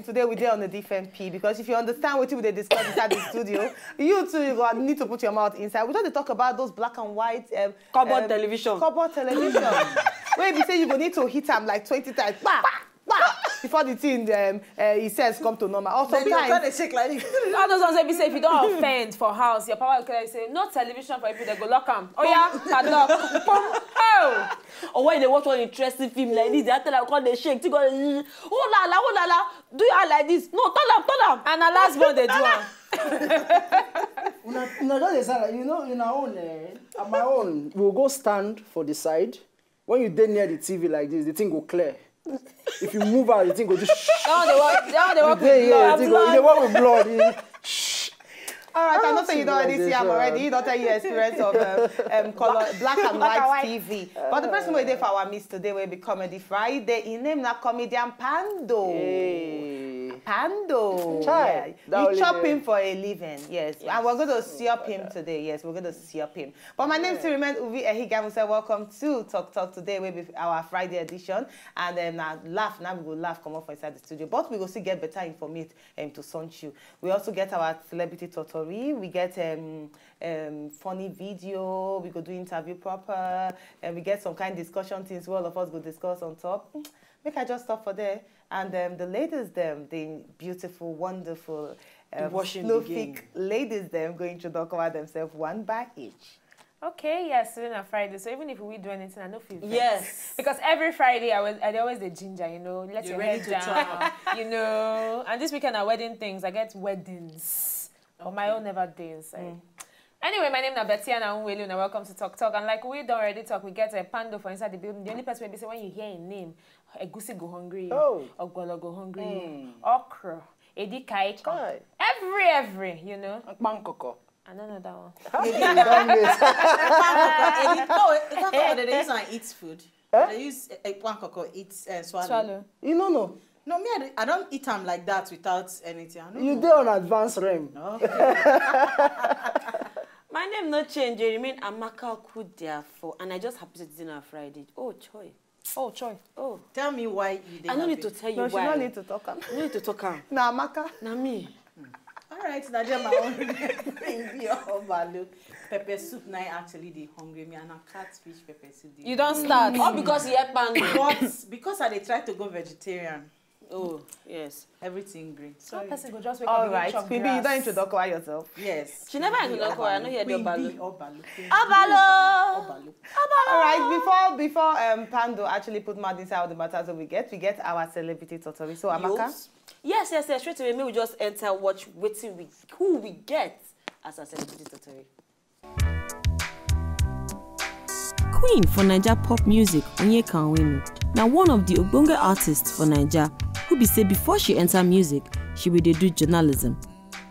today we're there on a different P, because if you understand what they discuss inside the studio, you too need to put your mouth inside. We just talk about those black and white cupboard television. Cupboard television. Where we say you go need to hit them like 20 times. Bah! Bah! Before the thing he says come to normal. Or sometimes they shake like this. All those ones say if you don't offend for house, your papa will say no television for people. They go lock them. Oh yeah, padlock. Oh. Or when they watch one interesting film like this, they tell them call they shake. They go oh la la. Do you like this? No, turn them. And the last one they do. You know, in our own, at my own, we'll go stand for the side. When you dead near the TV like this, the thing go clear. If you move out, the thing go just they work with blood. They work with blood. All right, I'm not saying you don't already see I'm already. You don't tell your experience of color, black and white TV. But the person we did for our miss today will be Comedy Friday. He named that comedian Pando. Hey. Pando. Yeah. You chop him for a living, yes. And we're going to see up him today. Yes, we're going to see up him. But my name is Sirimen Uvi Ehigam. So welcome to Talk today. Will be our Friday edition. And now we will laugh, come up from inside the studio. But we will still get better information to Sunchu. We also get our celebrity tutorial. We get funny video, we go do interview proper, and we get some kind of discussion things where all of us go discuss on top. Make I just stop for there. And the ladies, the beautiful, wonderful, snowflake ladies, going to talk about themselves one by each. Okay, yes, today on Friday. So even if we do anything, I know feel yes. Because every Friday I always the ginger, you know, let your head down, you know. And this weekend are wedding things. I get weddings. But my own never days. Anyway, my name is Betiana Unwelu, and welcome to Talk. And like we don't already talk, we get a Pando for inside the building. The only person maybe say when you hear a name, Egusi go hungry, Ogbono go hungry, Okra, Edi Kaiko. Every, you know. Bangkoko. I don't know that one. They use on eat food. They use Bangkoko eat swallow. You know. No, me, I don't eat them like that without anything. You do on advanced REM. Okay. My name no change. I remain Amaka Kudiafo, and I just happen to dinner on Friday. Oh, Choi. Oh, Choi. Oh. Tell me why you didn't. I don't need to tell you why. No, she don't need to talk. No need to talk. Na Amaka. Na me. All right, Nadia, my own overlook. Pepper soup now actually they hungry me and a catfish pepper soup. You don't start. All because you have Pando. But because I try to go vegetarian. Oh, yes. Everything green. So person go just wake all up right, Phoebe, you don't introduce by yourself. Yes. She never introduced her. I know you had Obalo. All right, before Pando actually put mouth inside the matters that we get our celebrity tutorial. So Amaka? Yes. Straight away, maybe we just enter watch who we get as a celebrity tutorial. Queen for Naija pop music, Onyeka Onwenu. Now one of the Ogbonge artists for Naija, who be say before she enter music, she will do journalism.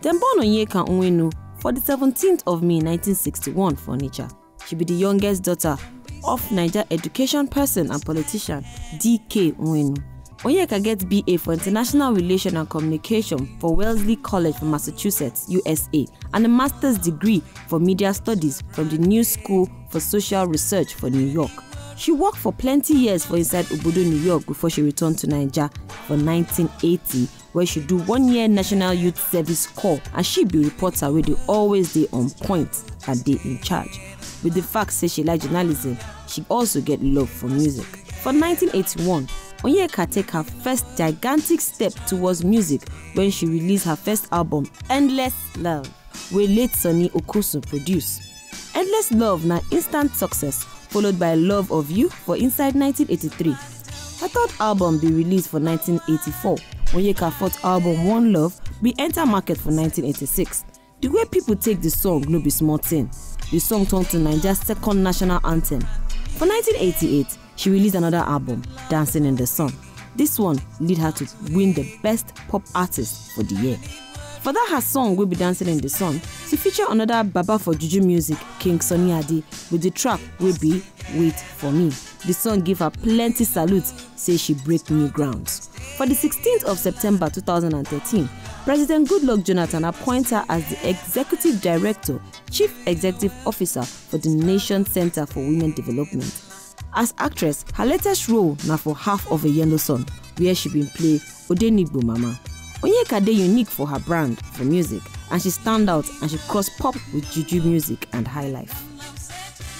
Then born Onyeka Onwenu for the 17th of May 1961 for Onitsha. She be the youngest daughter of Naija education person and politician D.K. Onwenu. Onyeka gets BA for International Relations and Communication for Wellesley College from Massachusetts, USA, and a master's degree for Media Studies from the New School for Social Research for New York. She worked for plenty years for inside Obodo, New York before she returned to Naija for 1980, where she do 1 year National Youth Service Corps, and she be reporter where they always dey on point and they in charge. With the fact say she like journalism, she also get love for music. For 1981, Onyeka take her first gigantic step towards music when she released her first album, Endless Love, where late Sonny Okosun produced. Endless Love na instant success, followed by Love of You for inside 1983. Her third album be released for 1984. Onyeka's fourth album, One Love, be enter market for 1986. The way people take the song no be small thing. The song turned to Naija's second national anthem. For 1988, she released another album, Dancing in the Sun. This one lead her to win the Best Pop Artist for the year. For that her song will be Dancing in the Sun, she featured another Baba for Juju Music, King Sunny Ade, with the track will be Wait For Me. The song give her plenty salutes, say she break new grounds. For the 16th of September 2013, President Goodluck Jonathan appointed her as the Executive Director, Chief Executive Officer for the Nation Center for Women Development. As actress, her latest role now for Half of a Yellow Sun, where she been play Odenigbo Mama. Onyeka dey unique for her brand for music, and she stand out and she cross pop with juju music and high life.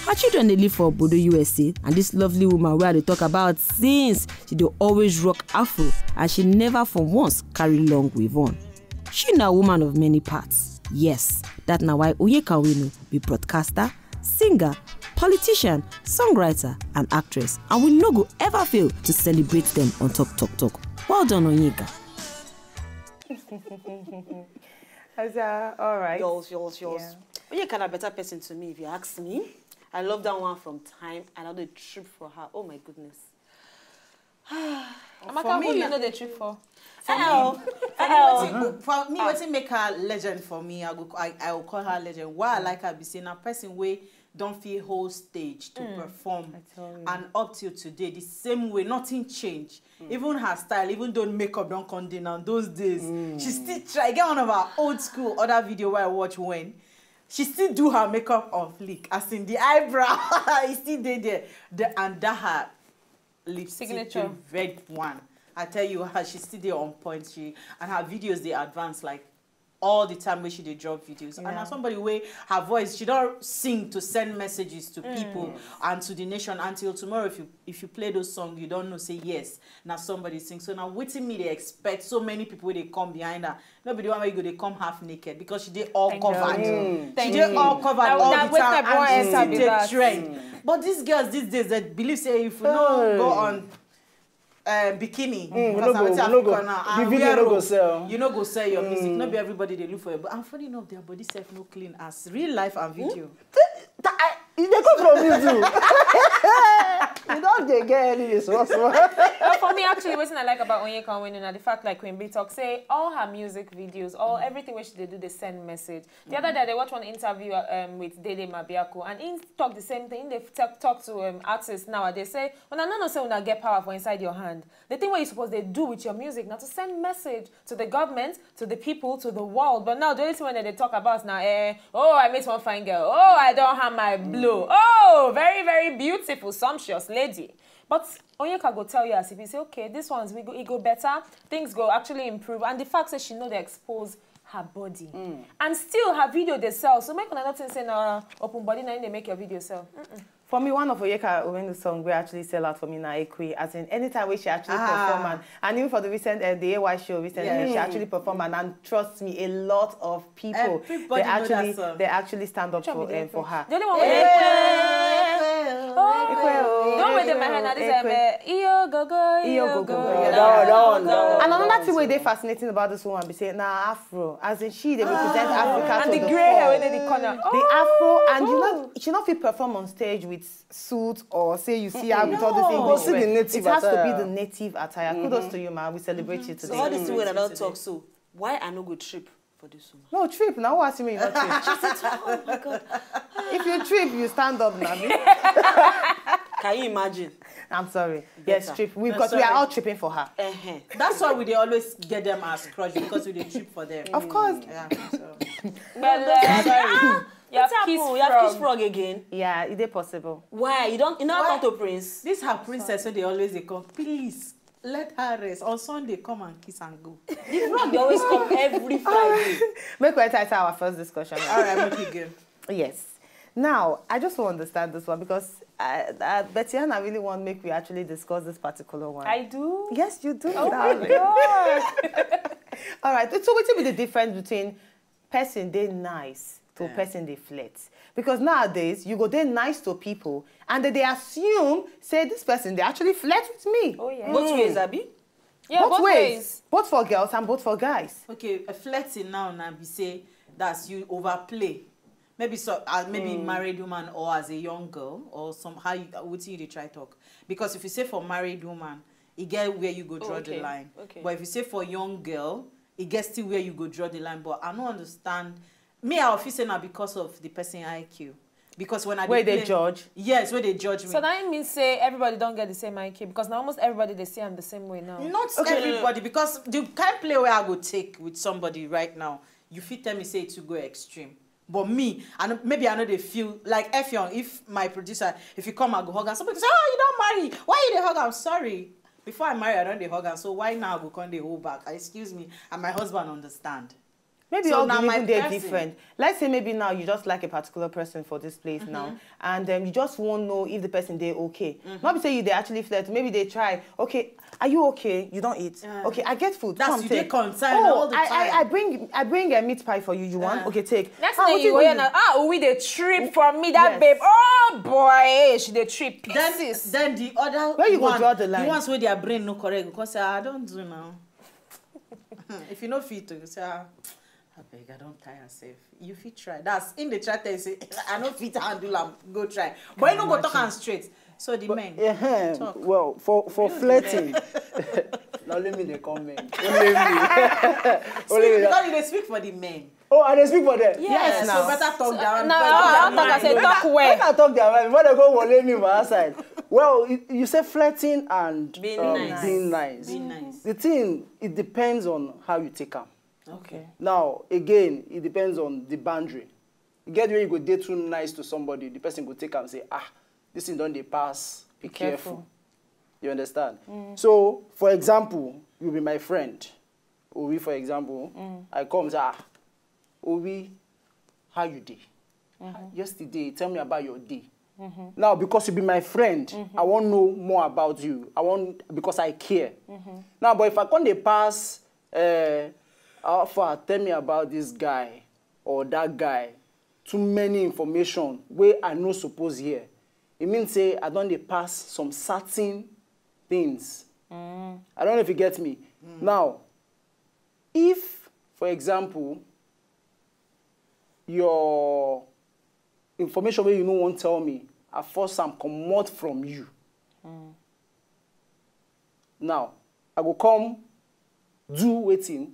Her children dey live for Obodo, USA, and this lovely woman wey I dey talk about since, she dey always rock afro and she never for once carry long weave on. She na woman of many parts. Yes, that na why Onyeka Onwenu be broadcaster, singer, politician, songwriter and actress, and we no go ever fail to celebrate them on Talk Talk Talk. Well done, Onyeka. All right. Yours. Onyeka na better person to me if you ask me. I love that one from time, and I the trip for her. Oh my goodness. Amaka, who you know the trip for? For me, what's make her legend for me? I will call her legend. Why I like her be saying a person way don't feel whole stage to perform, and up till today the same way, nothing changed. Even her style, even though makeup don't come down those days, she still try. Get one of her old school other video where I watch when. She still do her makeup on flick, as in the eyebrow. It's still there. And that her lipstick, signature red one. I tell you, she's still there on point. And her videos, they advance like all the time when she did drop videos. Yeah. And as somebody where her voice, she don't sing to send messages to people and to the nation until tomorrow. If you play those songs, you don't know, say yes. Now somebody sings. So now waiting me, they expect so many people when they come behind her. Nobody want where you go, they come half naked because she did all covered. She did all covered all the time and she still trend. But these girls these days, they believe say if you don't go on bikini, the video no go sell. You no go sell your music. Not be everybody they look for it. But I'm funny enough, their body self no clean as real life and video. They come from you too. You don't get any small. For me, actually, what I like about Onyeka Onwenu the fact like Queen B talk say all her music videos, everything which they do, they send message. The other day they watch one interview with Dede Mabiako, and he talk the same thing. They talk to artists now. They say, when I don't say when I get power for inside your hand, the thing what you supposed to do with your music now to send message to the government, to the people, to the world. But now the only thing when they talk about now, oh I met one fine girl, oh I don't have my blue. Oh, very, very beautiful, sumptuous lady. But Onyeka go tell you as if you say, okay, this one's it go better, things go actually improve. And the fact that she know they expose her body. And still her video they sell. So make another thing say now open body now they make your video sell. For me, one of Onyeka Onwenu song we actually sell out for me na Ekwe, as in anytime we she actually perform and even for the recent the AY show recently she actually perform and trust me, a lot of people they actually stand up for her. The only one with the man this iyo go. And another thing where they fascinating about this woman be saying na Afro, as in she they represent Africa and to the grey hair in the corner. The Afro, and you know she not fit perform on stage with suit or say you see her with all this English. It has to be the native attire. Kudos to you, man. We celebrate you today. So all this way I don't talk. So why I no go trip for this woman? No trip. Now who asking me not trip? She said, oh my God. If you trip, you stand up, Nabi. Can you imagine? I'm sorry. Yes, trip. Because we are all tripping for her. That's why we always get them as crush because we dey trip for them. Of course. Yeah. So. Sorry. You have Kiss Frog again. Yeah, is it possible? Why? You don't talk to Prince? This her princess, so they always come. Please let her rest. On Sunday, come and kiss and go. The Frog they always come every Friday. Make we enter our first discussion. All right, make it good. Yes. Now, I just want to understand this one because Betiana really want to make we actually discuss this particular one. I do? Yes, you do. Oh my God. All right. So what will be the difference between person they nice to person they flirt? Because nowadays, you go they nice to people and they assume, say this person, they actually flirt with me. Oh, yeah. Both ways, Abi? Yeah, both ways. Both for girls and both for guys. Okay, a flirting now be say that's you overplay. Maybe maybe married woman or as a young girl or somehow what you try talk. Because if you say for married woman, it get where you go draw the line. Okay. But if you say for young girl, it gets still where you go draw the line. But I don't understand. Me, I feel say now because of the person IQ. Because when where they judge. Yes, where they judge me. So that means say everybody don't get the same IQ because now almost everybody they see them the same way now. Not everybody, because the kind of play where I go take with somebody right now, you fit tell me say to go extreme. But me, and maybe I know they feel like if my producer, if you come and go hug and somebody say, oh, you don't marry, why you they hug? I'm sorry. Before I marry, I don't dey hug her. So why now go come dey hold back? Excuse me, and my husband understand. Maybe So all now my even they're person- different. Let's say maybe now you just like a particular person for this place now, and you just won't know if the person they're okay. Not be say you they actually flirt. Maybe they try. Okay, are you okay? You don't eat. Okay, I get food. That's Come you take. dey concerned all the time. I bring a meat pie for you. You want? Okay, take. Next Ah, thing what you go do hear now, we the trip from me, that Yes. babe. Oh boy, she the trip pieces. Then the other Where you go one, draw the line? The ones where their brain no correct because say I don't do now. If you no fit to, you say I beg, I don't tire safe. You fit try. That's in the chat. They say I no fit handle am. Go try. But you no go talk am straight. So the men. Talk. Well, for flirting, now let me the comment. Only me. Because you dey speak for the men. Oh, and they speak for them. Yes, So now. better talk down. No, I'll talk and say talk When where. I talk their mind, when they go let me my side. Well, you say flirting and Being nice. being nice. Be nice. The thing, it depends on how you take them. Okay. Now, again, it depends on the boundary. You get where you go date too nice to somebody, the person go take and say, this thing don't they pass. Be careful. You understand? So, for example, you'll be my friend. Obi, for example, I come and say, Obi, how you day? Yesterday, tell me about your day. Now, because you be my friend, I want to know more about you. Because I care. Now, but if I come they pass, Alpha, tell me about this guy or that guy, too many information where I no suppose hear. It means say I don't dey pass some certain things. I don't know if you get me. Now, if, for example, your information where you no want tell me, I force some comot from you. Now, I will come do waiting.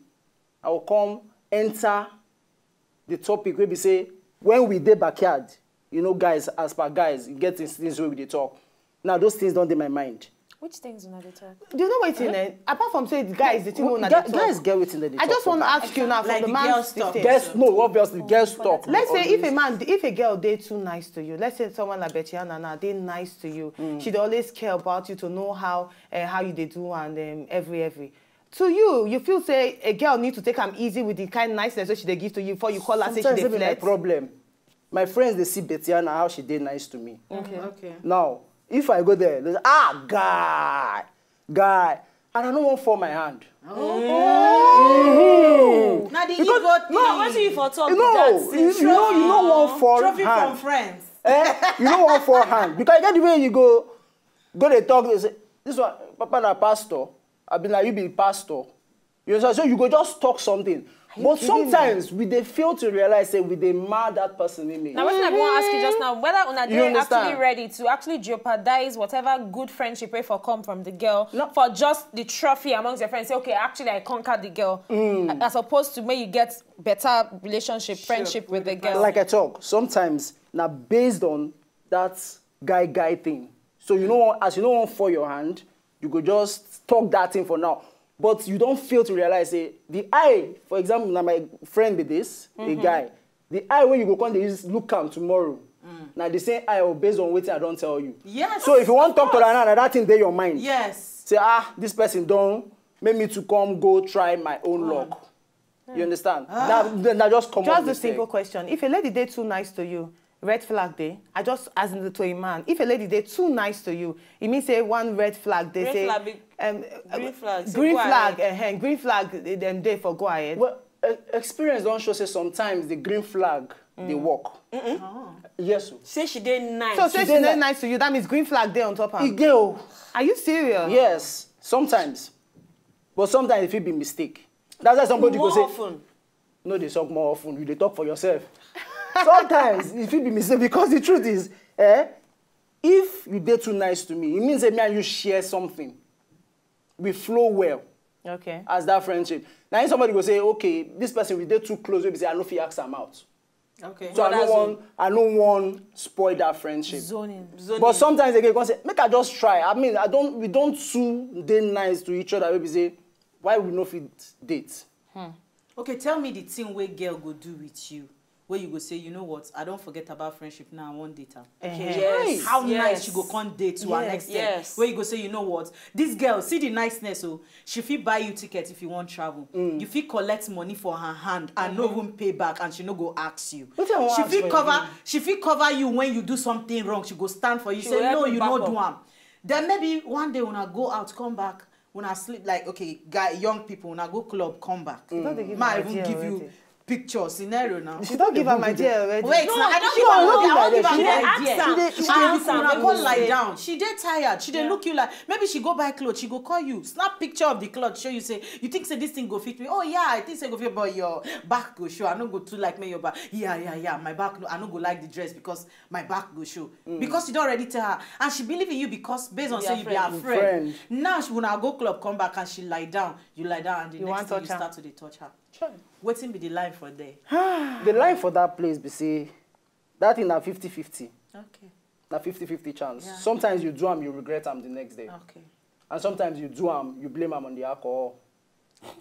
I will come enter the topic where we say, when we dey backyard, you know, guys, as per guys, you get things where we dey talk. Now, those things don't in my mind. Which things do not they talk? Do you know what it's apart from saying guys, the thing Well, won't guys get waiting that they I just talk want to about. ask you now from Like the the man's girl stuff. distance. Girls, no, obviously, girls talk. Let's say always. if a girl they too nice to you, let's say someone like Betiana now they nice to you, she'd always care about you to know how you they do and every. To you feel say a girl need to take them easy with the kind of niceness that she they give to you before you call her say she Sometimes they even my flirt. problem. My friends, they see Betiana, how she did nice to me. Okay. Now, if I go there, they say, guy. And I don't want to fall my hand. Now the ego No, what do you for talk? No, you don't want fall trophy from hand. friends. You don't want fall hand. Because you get the way you go they talk, they say, this one, Papa na pastor. I be like, you be pastor. You understand? So you go just talk something. But sometimes we they fail to realize that we they mad that person in me. Now, what I want to ask you just now, whether una You they understand? actually ready to actually jeopardize whatever good friendship way for come from the girl for just the trophy amongst your friends. Say, okay, actually I conquered the girl, as opposed to make you get better relationship, friendship with the girl. Like I talk, sometimes now based on that guy thing. So you know, as you don't want for your hand, you go just talk that thing for now. But you don't fail to realize, say, the eye, for example, now my friend with this, a guy, the eye when you go come, they use look am tomorrow. Now the same eye or based on what I don't tell you. Yes. So if you want to talk to that thing, they your mind. Yes. Say, this person don't make me to come go try my own luck. You understand? Now just come Just up a simple question. If a lady they too nice to you, red flag day. I just as in to a man. If a lady they too nice to you, it means say one red flag. They Red say flag, green flag. Say green go flag. ahead. Green flag. Them day for go ahead. Well, experience don't show say sometimes the green flag they work. Yes. Say she did nice. So say she she's dey not ni- nice to you. That means green flag day on top of. Girl. Are you serious? Yes. Sometimes. But sometimes it will be mistake. That's why somebody More go say, often. no, they talk more often. You they talk for yourself. Sometimes it will be mistake because the truth is, if you did too nice to me, it means that me and you share something. We flow well Okay. as that friendship. Now if somebody go say, okay, this person we did too close, we say I know if he ask am out. Okay. So I don't want spoil that friendship. Zoning. But sometimes they can say, make I just try. I mean, we don't too dey nice to each other. We say, why we no fit date? Okay, tell me the thing where girl go do with you where you go say, you know what, I don't forget about friendship now, I want data. Yes. How nice you go come date to an extent. Yes. Where you go say, you know what, this girl, see the niceness, so she fit buy you ticket if you want travel. You fit collect money for her hand and no even pay back, and she no go ask you. She fit cover you when you do something wrong. She go stand for you, say no, you no do am. Then maybe one day when I go out, come back, when I sleep, like, okay, young people, when I go club, come back. Might even give you picture scenario now. She don't give her my idea already. Wait, No, I don't give her the idea. She go lie down. She dey tired. She dey look you like, maybe she go buy clothes. She go call you, snap picture of the clothes, show you, say, you think say this thing go fit me? Oh yeah, I think say go fit, but your back go show. I no go too like me your back. Yeah. My back, I no go like the dress because my back go show. Because you don't already tell her, and she believe in you because based on say you be her friend. Now she wanna go club, come back, and she lie down. You lie down, and the next thing you start to touch her. Sure. Waiting be the line for there. The line for that place be say that in a 50-50. Okay. Na 50-50 chance. Yeah. Sometimes you do them, you regret them the next day. Okay. And sometimes you do them, you blame them on the alcohol.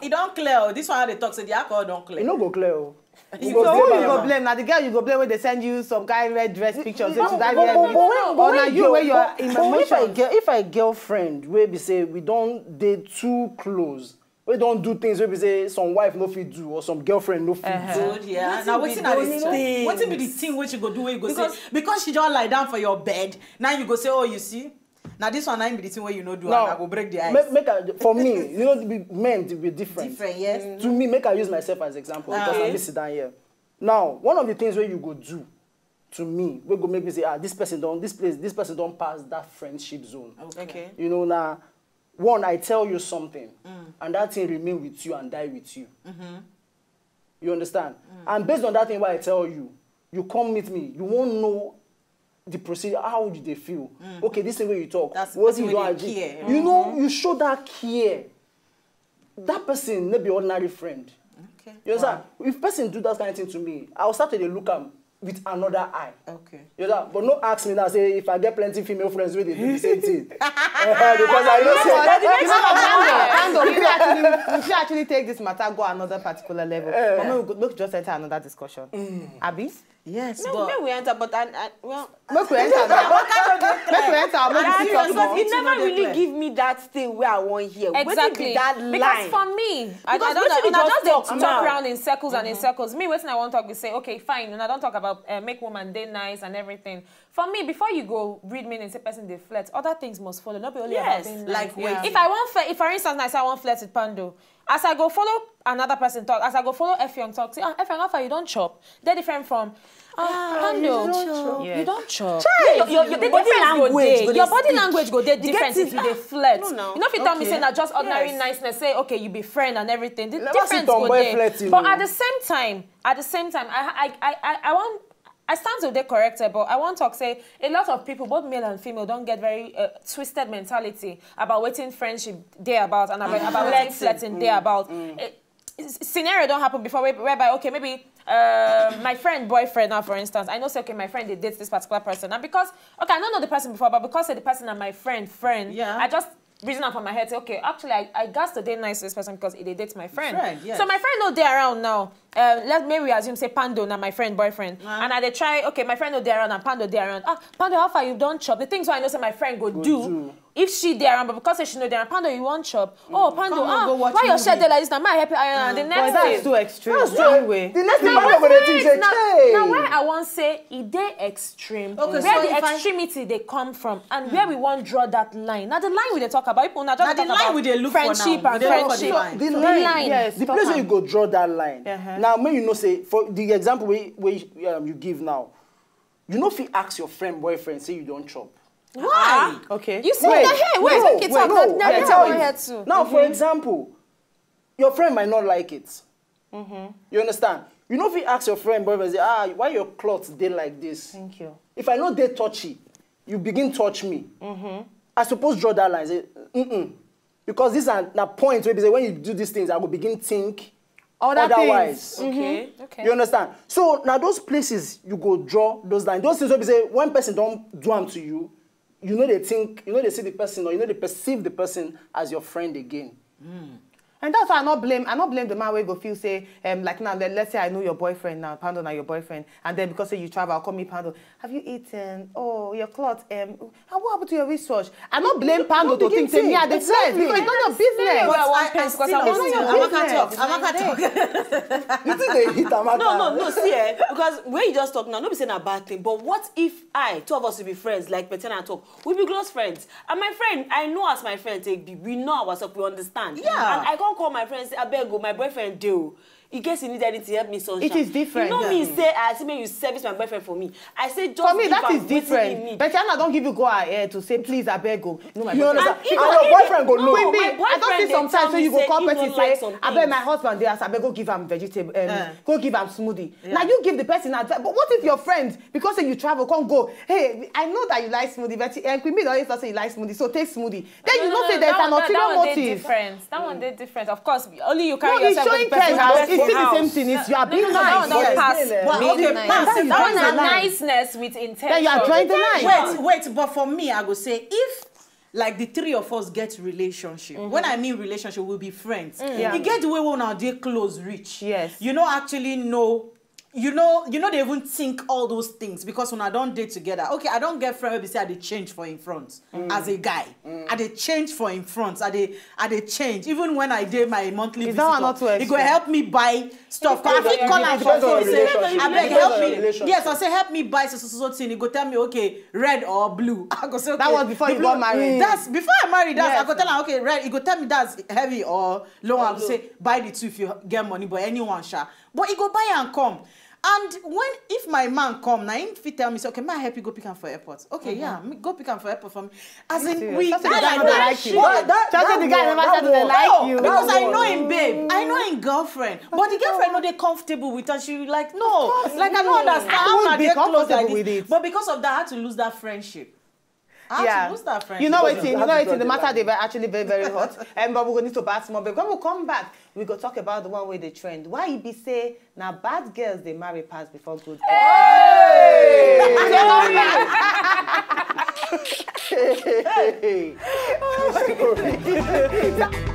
It don't clear. This one how they talk, say the alcohol don't clear. It no go clear. Oh. So who you go blame? Now the girl you go blame when they send you some kind of red dress pictures. Or now you where you're in if I girlfriend where we say we don't date too close, we don't do things where we say some wife no fit do or some girlfriend no fit do. Good, yeah. Now what's be the thing which you go do where you go say because she don't lie down for your bed. Now you go say, oh, you see. Now this one I be the thing where you know do now, and I go break the ice. For me, you know, men to be different. Different, yes. To me, make I use myself as example because I sit down here. Now, one of the things where you go do to me, we go make me say, this person don't pass that friendship zone. Okay. You know, now, one, I tell you something, and that thing remain with you and die with you. You understand? And based on that thing what I tell you, you come meet me, you won't know the procedure, how do they feel? Okay, this is where you talk. That's what you don't care. You know, you show that care. That person may be ordinary friend. Okay. You understand? If person do that kind of thing to me, I'll start to look at with another eye. Okay. You know, but no ask me now, say, if I get plenty female friends, where they do the same thing. Because I know, we should actually take this matter, go another particular level. But maybe we just enter another discussion. Abby? Yes, no, but we enter, but well, make we enter now. Make we enter. Because it never really give me that thing where I want here. Exactly. That line. Because for me, I don't talk around in circles and in circles. Me, when I want to talk, we say, okay, fine. And I don't talk about make woman day nice and everything. For me, before you go read me and say person they flirt, other things must follow. Not be only about being nice. Like wait. If I want, if for instance, I say I want flirt with Pando, as I go follow another person talk, as I go follow Effiong talk, say, Effiong, how far you don't chop? They're different from Pando. You don't chop. Your body language go there different if you flirt. You know if you tell me say that just ordinary niceness, say okay, you be friend and everything. The difference go there. But at the same time, I stand to be corrected, but I want to talk, say, a lot of people, both male and female, don't get very twisted mentality about waiting friendship there about and about waiting flirting there about. Scenario don't happen before whereby, okay, maybe my friend, boyfriend now, for instance, I know, say, okay, my friend, they date this particular person. And because, okay, I don't know the person before, but because the person and my friend, I just reason up on my head, say, okay, actually, I got to date nice to this person because it dates my friend. Yes. So my friend no there around now. Maybe we assume, say, Pando, now my friend, boyfriend. And I they try, okay, my friend no there around and Pando there around. Pando, how far you don't chop? The things so I know, say, my friend go do. If she there around, but because she know there around, Pando, you won't chop. Oh, Pando, why you share there like this? Now, my happy iron. The next that's too extreme. The next thing now where I want say, it they extreme. Okay, where the extremity they come from, and where we want draw that line. Now the line we they talk about, people now just talk about friendship and friendship. The line, yes, the place where you go draw that line. Now, when you know, say, for the example where you give now, you know if you ask your friend, boyfriend, say you don't chop. Why? Okay. You see Now, for example, your friend might not like it. You understand? You know if you ask your friend, boyfriend, say, why your clothes they like this? Thank you. If I know they touchy, you begin touch me. I suppose draw that line. Say, because these are the points where say, when you do these things, I will begin think otherwise. Okay. You understand? So now those places you go draw those lines. Those things where say one person don't do them to you, you know they think, you know they see the person or you know they perceive the person as your friend again. And that's why I not blame the man where go feel say like now let's say I know your boyfriend now, Pando now your boyfriend, and then because say you travel, I'll call me Pando. Have you eaten? Oh, your cloth. And what happened to your wristwatch? I not blame Pando to think say me are the friends because it's not your business. You think they hit Amaka? No, see, because when you just talk now, nobody saying a bad thing. But what if two of us will be friends, like Bettina and talk, we'll be close friends. And my friend, I know as my friend, we know ourselves, we understand. Yeah. And I can't call my friend and say, I beg you, my boyfriend do. In case you need anything, help me, sunshine. It is different. You know me say, I say, you service my boyfriend for me. I say, just for me, that is different. different. But Anna don't give you go ahead to say, please, I beg you. No, my You boyfriend. understand? And your boyfriend go know. I don't see sometimes when you go call person say, I beg my husband there, I beg go give him vegetable, go give him smoothie. Yeah. Now you give the person advice. But what if your friend, because say you travel, can't go, hey, I know that you like smoothie, but Queen always say you like smoothie, so take smoothie. Then you know say there's an ulterior motive. That one did different. Of course, only you carry no, yourself with the person. person. It's still the same thing. You are being nice. Don't pass. That one is niceness with intention. Then you are drawing the line. Wait, but for me, I go say if like the three of us get relationship. When I mean relationship, we'll be friends. Yeah. You get the way when our day close reach. Yes. You don't actually know. You know they even think all those things because when I don't date together, okay, I don't get friend where they say I dey change for in front as a guy. I dey change for in front. I dey change even when I did my monthly Is visitor. that one not too It go help me buy stuff. I fit call am for phone say, I beg help me. Yes, I say help me buy so thing. He go tell me okay, red or blue. I go say okay. That was before you got married. That's before I married. That's Yes. I go tell him okay, red. He go tell me that's heavy or low. I go say buy the two if you get money, but anyone sha. But he go buy and come. And if my man come, now him fit tell me, say, okay, may I help you go pick him for airport? Okay, yeah, go pick him for airport for me. As in, we Just the guy never like you. Just the guy never said they like you. because I know him, babe. I know him girlfriend. But the girlfriend know they comfortable with her. She like, no. Like, I don't understand how would be they close like comfortable with this. it. But because of that, I had to lose that friendship. I had to lose that friendship. You know what? The matter they were actually very, very hot. But we're going to pass more. But when we come back, we go talk about the one way they trend. Why you be say now bad girls they marry past before good girls? Hey!